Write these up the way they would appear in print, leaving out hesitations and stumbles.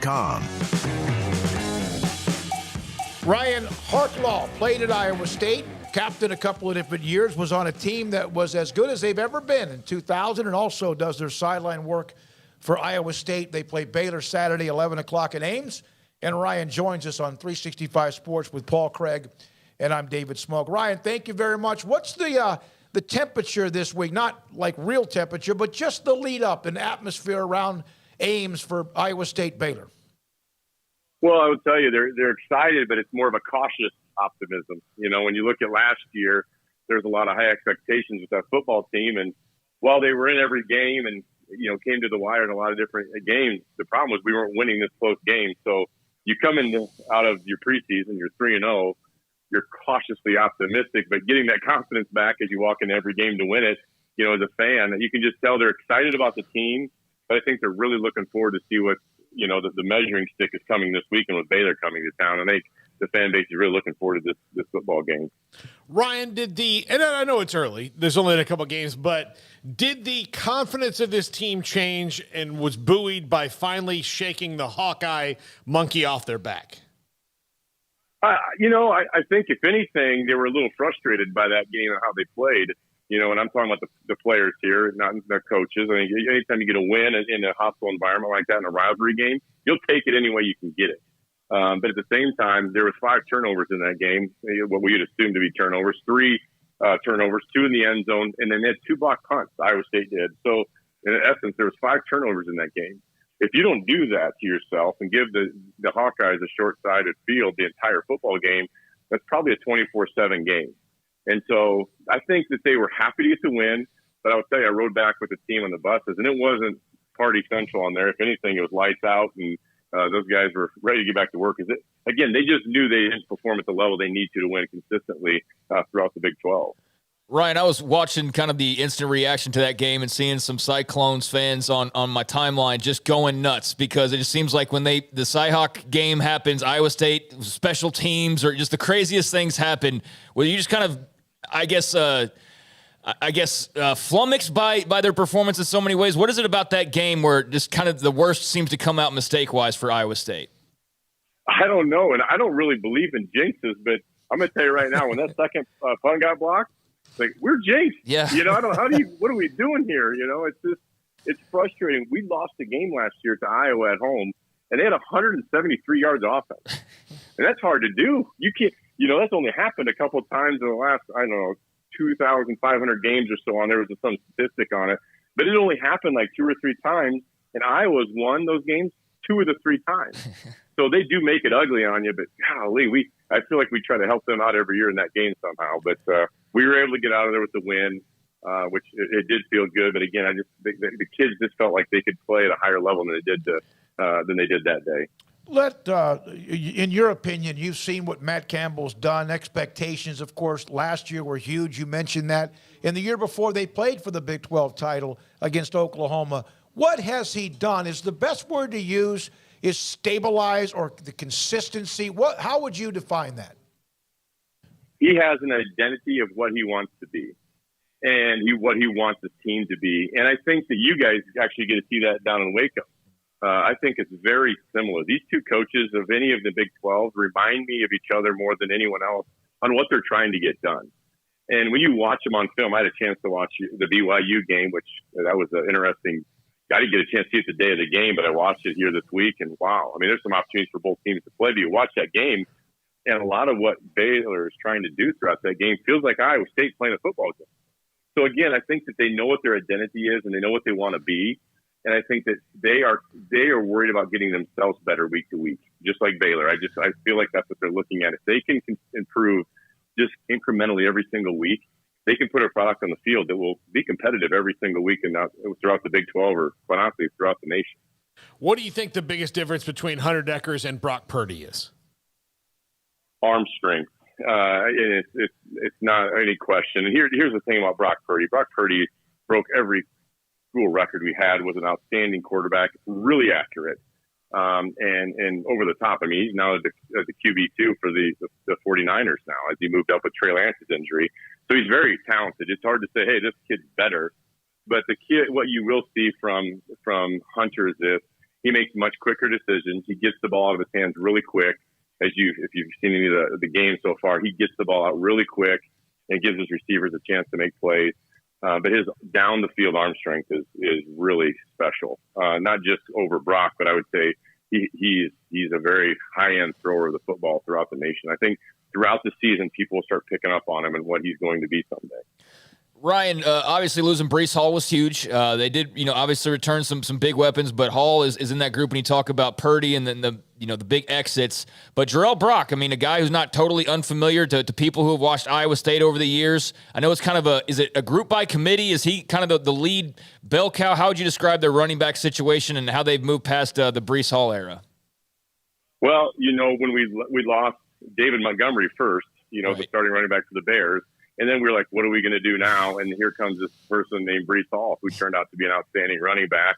weekdays.com. Ryan Harklau played at Iowa State, captain a couple of different years, was on a team that was as good as they've ever been in 2000, and also does their sideline work for Iowa State. They play Baylor Saturday, 11 o'clock in Ames. And Ryan joins us on 365 Sports with Paul Craig, and I'm David Smoak. Ryan, thank you very much. What's the temperature this week? Not like real temperature, but just the lead up and atmosphere around Ames for Iowa State Baylor. Well, I would tell you they're excited, but it's more of a cautious optimism. You know, when you look at last year, there's a lot of high expectations with that football team, and while they were in every game and came to the wire in a lot of different games, the problem was we weren't winning this close game. So you come out of your preseason, you're 3-0, you're cautiously optimistic, but getting that confidence back as you walk into every game to win it, as a fan, you can just tell they're excited about the team, but I think they're really looking forward to see what, the measuring stick is coming this weekend with Baylor coming to town. And the fan base is really looking forward to this football game. Ryan, and I know it's early, there's only a couple games, but did the confidence of this team change and was buoyed by finally shaking the Hawkeye monkey off their back? I think if anything, they were a little frustrated by that game and how they played. And I'm talking about the players here, not the coaches. I mean, anytime you get a win in a hostile environment like that in a rivalry game, you'll take it any way you can get it. But at the same time, there was 5 turnovers in that game, what we would assume to be turnovers, 3 turnovers, 2 in the end zone, and then they had 2 block punts, Iowa State did. So in essence, there was 5 turnovers in that game. If you don't do that to yourself and give the Hawkeyes a short-sided field the entire football game, that's probably a 24-7 game. And so I think that they were happy to get the win, but I would tell you, I rode back with the team on the buses, and it wasn't party central on there. If anything, it was lights out, and those guys were ready to get back to work. Again, they just knew they didn't perform at the level they need to win consistently throughout the Big 12. Ryan, I was watching kind of the instant reaction to that game and seeing some Cyclones fans on my timeline just going nuts because it just seems like when the Cyhawk game happens, Iowa State special teams or just the craziest things happen. Well, you just kind of, flummoxed by their performance in so many ways. What is it about that game where just kind of the worst seems to come out mistake-wise for Iowa State? I don't know, and I don't really believe in jinxes, but I'm going to tell you right now, when that second punt got blocked, like, we're jinxed. Yeah. What are we doing here? It's frustrating. We lost the game last year to Iowa at home, and they had 173 yards of offense. And that's hard to do. You can't, that's only happened a couple of times in the last, 2,500 games or so on. There was some statistic on it, but it only happened like 2 or 3 times, and Iowa's won those games 2 of the 3 times. So they do make it ugly on you, but golly, I feel like we try to help them out every year in that game somehow. But we were able to get out of there with the win, which it did feel good. But again, the kids just felt like they could play at a higher level than they did that day. In your opinion, you've seen what Matt Campbell's done. Expectations, of course, last year were huge. You mentioned that. And the year before, they played for the Big 12 title against Oklahoma. What has he done? Is the best word to use is stabilize or the consistency? How would you define that? He has an identity of what he wants to be and what he wants his team to be. And I think that you guys actually get to see that down in Waco. I think it's very similar. These 2 coaches of any of the Big 12 remind me of each other more than anyone else on what they're trying to get done. And when you watch them on film, I had a chance to watch the BYU game, which that was an interesting. I didn't get a chance to see it the day of the game, but I watched it here this week, and wow. I mean, there's some opportunities for both teams to play. But you watch that game, and a lot of what Baylor is trying to do throughout that game feels like Iowa State playing a football game. So, again, I think that they know what their identity is, and they know what they want to be. And I think that they are worried about getting themselves better week to week, just like Baylor. I feel like that's what they're looking at. If they can improve just incrementally every single week, they can put a product on the field that will be competitive every single week and throughout the Big 12 or, quite honestly, throughout the nation. What do you think the biggest difference between Hunter Dekkers and Brock Purdy is? Arm strength. It's not any question. And here's the thing about Brock Purdy. Brock Purdy broke every school record we had, was an outstanding quarterback, really accurate, and over the top. I mean, he's now the QB2 for the 49ers now as he moved up with Trey Lance's injury. So he's very talented. It's hard to say, hey, this kid's better. But the kid, what you will see from Hunter is this. He makes much quicker decisions. He gets the ball out of his hands really quick. If you've seen any of the games so far, he gets the ball out really quick and gives his receivers a chance to make plays. But his down the field arm strength is really special. Not just over Brock, but I would say he's a very high end thrower of the football throughout the nation. I think throughout the season, people will start picking up on him and what he's going to be someday. Ryan, obviously losing Breece Hall was huge. They did, obviously return some big weapons, but Hall is in that group when you talk about Purdy and then the big exits. But Jarrell Brock, a guy who's not totally unfamiliar to people who have watched Iowa State over the years. I know it's kind of is it a group by committee? Is he kind of the lead bell cow? How would you describe their running back situation and how they've moved past the Breece Hall era? Well, when we lost David Montgomery first, Right. The starting running back for the Bears. And then we were like, what are we going to do now? And here comes this person named Breece Hall, who turned out to be an outstanding running back.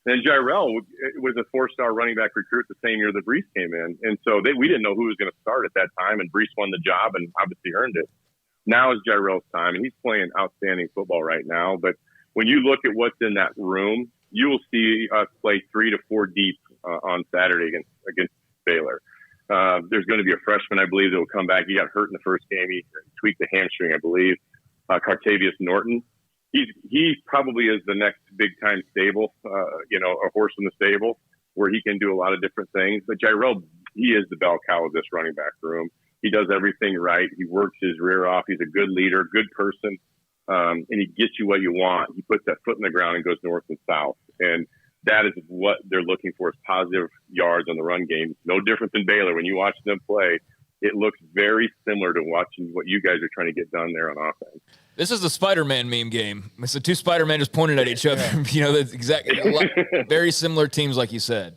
And Jarrell was a 4-star running back recruit the same year that Breece came in. And so we didn't know who was going to start at that time, and Breece won the job and obviously earned it. Now is Jarrell's time, and he's playing outstanding football right now. But when you look at what's in that room, you will see us play 3 to 4 deep on Saturday against Baylor. There's going to be a freshman, I believe, that will come back. He got hurt in the first game. He tweaked the hamstring, I believe. Cartavius Norton. He probably is the next big-time stable, a horse in the stable where he can do a lot of different things. But Jarrell, he is the bell cow of this running back room. He does everything right. He works his rear off. He's a good leader, good person, and he gets you what you want. He puts that foot in the ground and goes north and south. And that is what they're looking for, is positive yards on the run game. No different than Baylor. When you watch them play, it looks very similar to watching what you guys are trying to get done there on offense. This is the Spider-Man meme game. It's the two Spider-Man just pointed at each other. That's exactly very similar teams, like you said.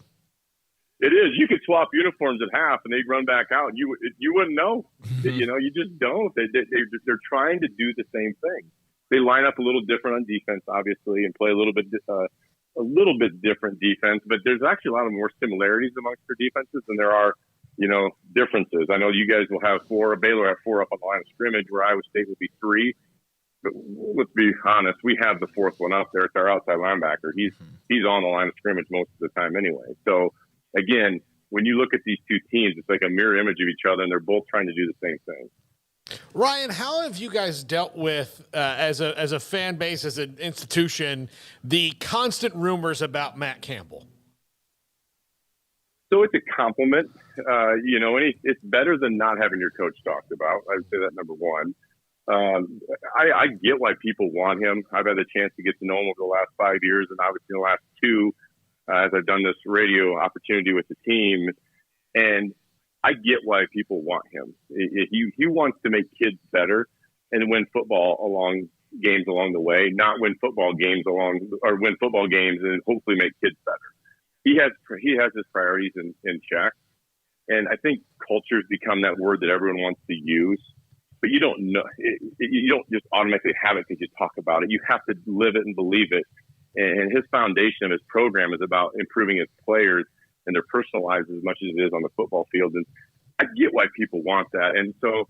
It is. You could swap uniforms at half, and they'd run back out. You wouldn't know. Mm-hmm. You just don't. They're trying to do the same thing. They line up a little different on defense, obviously, and play a little bit different defense. But there's actually a lot of more similarities amongst their defenses than there are, differences. I know you guys will have 4. Baylor have 4 up on the line of scrimmage, where Iowa State will be 3. But let's be honest, we have the 4th one up there. It's our outside linebacker. He's on the line of scrimmage most of the time anyway. So again, when you look at these two teams, it's like a mirror image of each other, and they're both trying to do the same thing. Ryan, how have you guys dealt with, as a fan base, as an institution, the constant rumors about Matt Campbell? So it's a compliment, and it's better than not having your coach talked about. I would say that number one. I get why people want him. I've had the chance to get to know him over the last 5 years, and obviously the last 2, as I've done this radio opportunity with the team. And I get why people want him. He wants to make kids better and win games along the way, not win football games and hopefully make kids better. He has his priorities in check. And I think culture's become that word that everyone wants to use. But you don't know. You don't just automatically have it because you talk about it. You have to live it and believe it. And his foundation of his program is about improving his players and their personal lives as much as it is on the football field. And I get why people want that. And so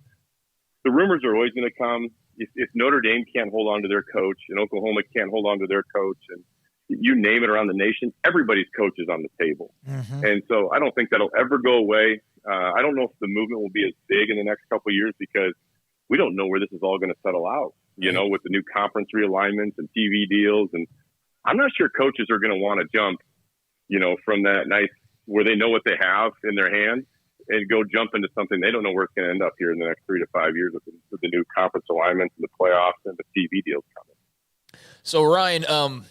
the rumors are always going to come. If Notre Dame can't hold on to their coach and Oklahoma can't hold on to their coach, and you name it around the nation, everybody's coach is on the table. Mm-hmm. And so I don't think that'll ever go away. I don't know if the movement will be as big in the next couple of years because we don't know where this is all going to settle out, with the new conference realignments and TV deals. And I'm not sure coaches are going to want to jump, from that nice where they know what they have in their hand and go jump into something they don't know where it's going to end up here in the next 3 to 5 years with the new conference alignments and the playoffs and the TV deals coming. So, Ryan,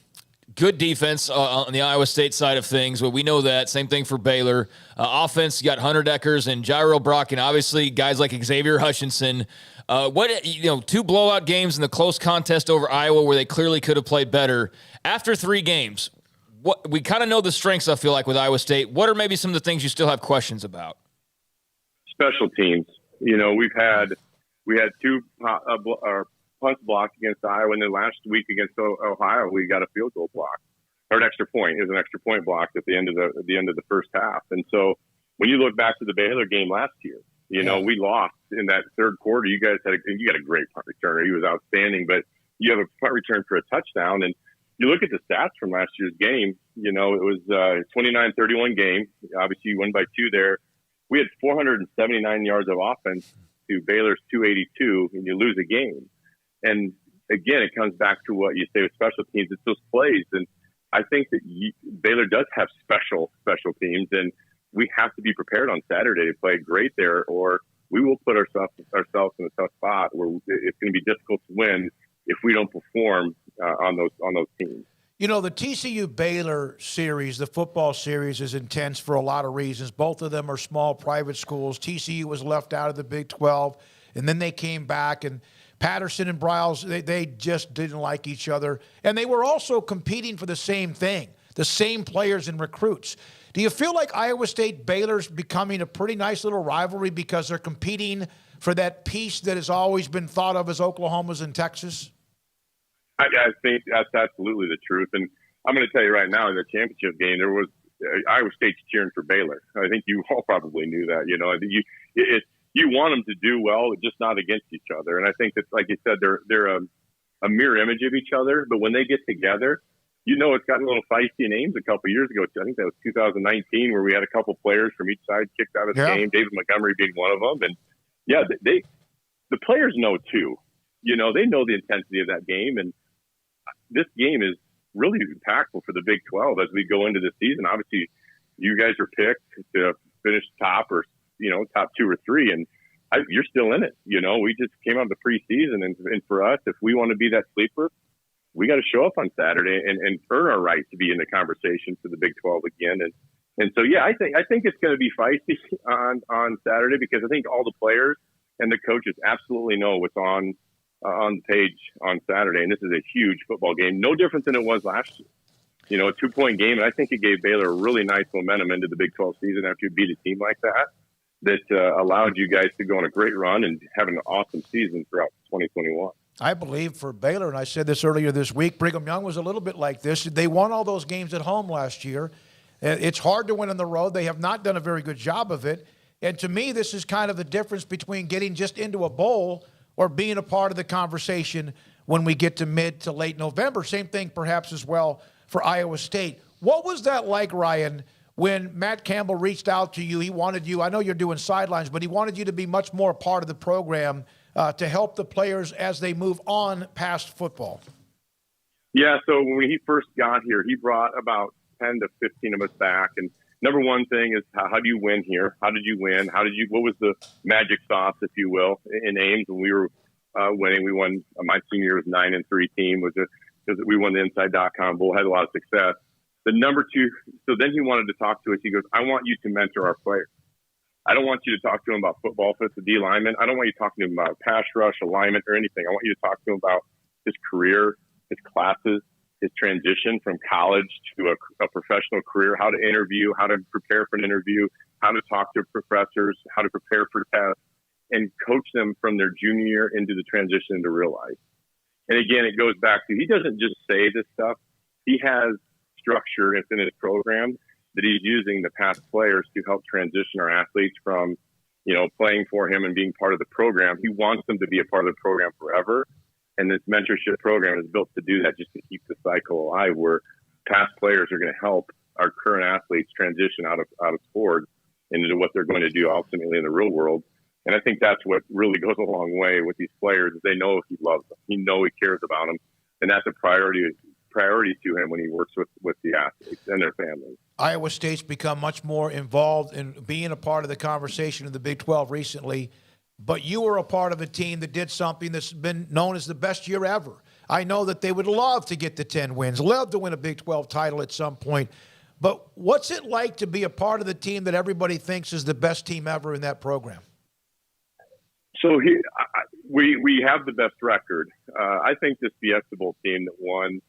good defense on the Iowa State side of things. Well, we know that. Same thing for Baylor. Offense, you got Hunter Deckers and Jarrell Brock, and obviously guys like Xavier Hutchinson. 2 blowout games in the close contest over Iowa where they clearly could have played better. After 3 games, what we kind of know the strengths, I feel like, with Iowa State. What are maybe some of the things you still have questions about? Special teams. We had 2 punts blocked against Iowa, and then last week against Ohio, we got a field goal block or an extra point. It was an extra point blocked at the end of the first half. And so when you look back to the Baylor game last year, we lost in that third quarter. You guys you got a great punt returner. He was outstanding, but you have a punt return for a touchdown, and you look at the stats from last year's game, it was a 29-31 game. Obviously, you won by 2 there. We had 479 yards of offense to Baylor's 282, and you lose a game. And again, it comes back to what you say with special teams. It's those plays. And I think that Baylor does have special teams, and we have to be prepared on Saturday to play great there, or we will put ourselves in a tough spot where it's going to be difficult to win if we don't perform on those teams. The TCU Baylor series, the football series, is intense for a lot of reasons. Both of them are small private schools. TCU was left out of the Big 12, and then they came back, and Patterson and Briles, they just didn't like each other. And they were also competing for the same thing, the same players and recruits. Do you feel like Iowa State Baylor's becoming a pretty nice little rivalry because they're competing for that piece that has always been thought of as Oklahoma's and Texas? I think that's absolutely the truth. And I'm going to tell you right now, in the championship game, there was Iowa State's cheering for Baylor. I think you all probably knew that. You want them to do well, just not against each other. And I think that, like you said, they're a mirror image of each other. But when they get together, it's gotten a little feisty in Ames a couple of years ago. I think that was 2019, where we had a couple players from each side kicked out of the game. David Montgomery being one of them. And the players know too. They know the intensity of that game, and this game is really impactful for the Big 12 as we go into the season. Obviously, you guys are picked to finish top or top 2 or 3, and you're still in it. We just came out of the preseason, and for us, if we want to be that sleeper, we got to show up on Saturday and earn our right to be in the conversation for the Big 12 again. And so, I think it's going to be feisty on Saturday, because I think all the players and the coaches absolutely know what's on the page on Saturday. And this is a huge football game, no different than it was last year. A 2-point game. And I think it gave Baylor a really nice momentum into the Big 12 season after you beat a team like that allowed you guys to go on a great run and have an awesome season throughout 2021. I believe for Baylor, and I said this earlier this week, Brigham Young was a little bit like this. They won all those games at home last year. It's hard to win on the road. They have not done a very good job of it. And to me, this is kind of the difference between getting just into a bowl or being a part of the conversation when we get to mid to late November. Same thing perhaps as well for Iowa State. What was that like, Ryan, when Matt Campbell reached out to you? He wanted you, I know you're doing sidelines, but he wanted you to be much more a part of the program to help the players as they move on past football. Yeah, so when he first got here, he brought about 10 to 15 of us back. And number one thing is, how do you win here? How did you win? What was the magic sauce, if you will, in Ames when we were winning? We won, my senior year was 9-3 team, because we won the Inside.com Bowl, had a lot of success. The number two, so then he wanted to talk to us. He goes, I want you to mentor our players. I don't want you to talk to him about football if it's a D lineman. I don't want you talking to him about pass rush, alignment, or anything. I want you to talk to him about his career, his classes, his transition from college to a professional career, how to interview, how to prepare for an interview, how to talk to professors, how to prepare for tests, and coach them from their junior year into the transition into real life. And again, it goes back to, he doesn't just say this stuff. He has structure within his program that he's using the past players to help transition our athletes from, playing for him and being part of the program. He wants them to be a part of the program forever. And this mentorship program is built to do that, just to keep the cycle alive, where past players are going to help our current athletes transition out of sports into what they're going to do ultimately in the real world. And I think that's what really goes a long way with these players. They know he loves them. He cares about them. And that's a priority to him when he works with the athletes and their families. Iowa State's become much more involved in being a part of the conversation in the Big 12 recently, but you were a part of a team that did something that's been known as the best year ever. I know that they would love to get to 10 wins, love to win a Big 12 title at some point, but what's it like to be a part of the team that everybody thinks is the best team ever in that program? So we have the best record. I think this Fiesta Bowl team that won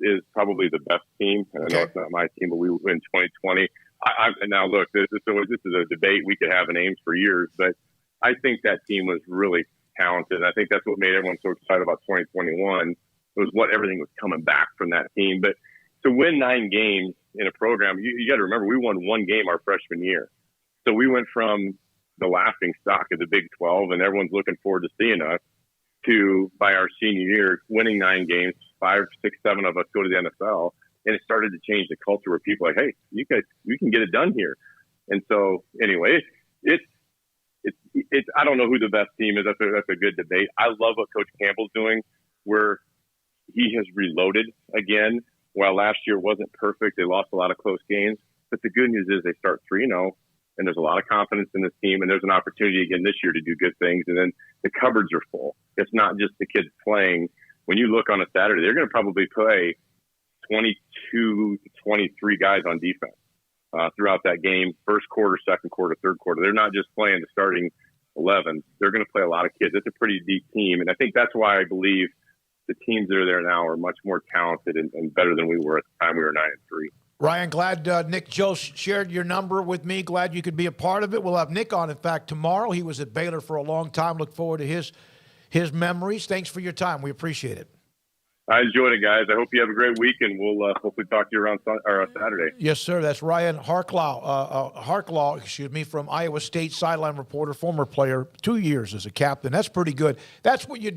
is probably the best team. And I know it's not my team, but we win 2020. And now look, this is a debate we could have in Ames for years, but I think that team was really talented. I think that's what made everyone so excited about 2021. It was everything was coming back from that team. But to win 9 games in a program, you got to remember, we won 1 game our freshman year. So we went from the laughing stock of the Big 12, and everyone's looking forward to seeing us, to, by our senior year, winning 9 games, 5, 6, 7 of us go to the NFL, and it started to change the culture where people are like, hey, you guys, we can get it done here. And so anyway, it's I don't know who the best team is. That's a good debate. I love what Coach Campbell's doing, where he has reloaded again. While last year wasn't perfect, they lost a lot of close games. But the good news is they start 3-0, and there's a lot of confidence in this team, and there's an opportunity again this year to do good things. And then the cupboards are full. It's not just the kids playing. When you look on a Saturday, they're going to probably play 22 to 23 guys on defense throughout that game, first quarter, second quarter, third quarter. They're not just playing the starting 11. They're going to play a lot of kids. It's a pretty deep team, and I think that's why I believe the teams that are there now are much more talented and better than we were at the time we were 9-3. Ryan, glad Nick Joe shared your number with me. Glad you could be a part of it. We'll have Nick on, in fact, tomorrow. He was at Baylor for a long time. Look forward to his memories. Thanks for your time. We appreciate it. I enjoyed it, guys. I hope you have a great week, and we'll hopefully talk to you around Saturday. Yes, sir. That's Ryan Harklau, from Iowa State, sideline reporter, former player, 2 years as a captain. That's pretty good. That's what you